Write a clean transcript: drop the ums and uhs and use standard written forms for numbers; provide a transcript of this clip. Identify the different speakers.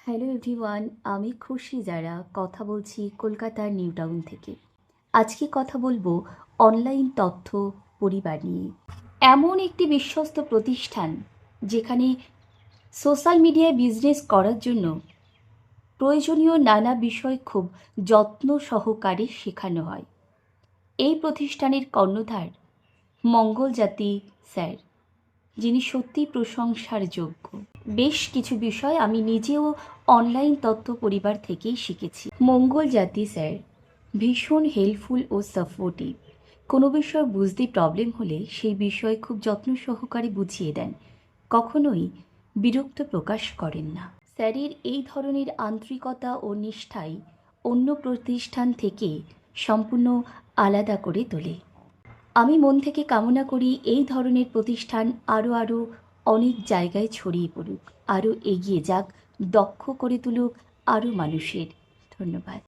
Speaker 1: Hello everyone, আমি খুশি যারা কথা বলছি কলকাতার নিউ টাউন থেকে। আজকে কথা বলবো অনলাইন তথ্য পরিবার নিয়ে। এমন একটি বিশ্বস্ত প্রতিষ্ঠান যেখানে সোশ্যাল মিডিয়ায় বিজনেস করার জন্য প্রয়োজনীয় নানা বিষয় খুব যত্ন সহকারে শেখানো হয়। এই প্রতিষ্ঠানের কর্ণধার মঙ্গলজাতি স্যার, যিনি সত্যিই প্রশংসার যোগ্য। বেশ কিছু বিষয় আমি নিজেও অনলাইন তথ্য পরিবার থেকেই শিখেছি। মঙ্গলজাতি স্যার ভীষণ হেল্পফুল ও সাপোর্টিভ। কোনো বিষয় বুঝতে প্রবলেম হলে সেই বিষয় খুব যত্ন সহকারে বুঝিয়ে দেন, কখনোই বিরক্ত প্রকাশ করেন না। স্যারের এই ধরনের আন্তরিকতা ও নিষ্ঠাই অন্য প্রতিষ্ঠান থেকে সম্পূর্ণ আলাদা করে তোলে। আমি মন থেকে কামনা করি এই ধরনের প্রতিষ্ঠান আরও অনেক জায়গায় ছড়িয়ে পড়ুক, আরও এগিয়ে যাক, দক্ষ করে তুলুক আরও মানুষের। ধন্যবাদ।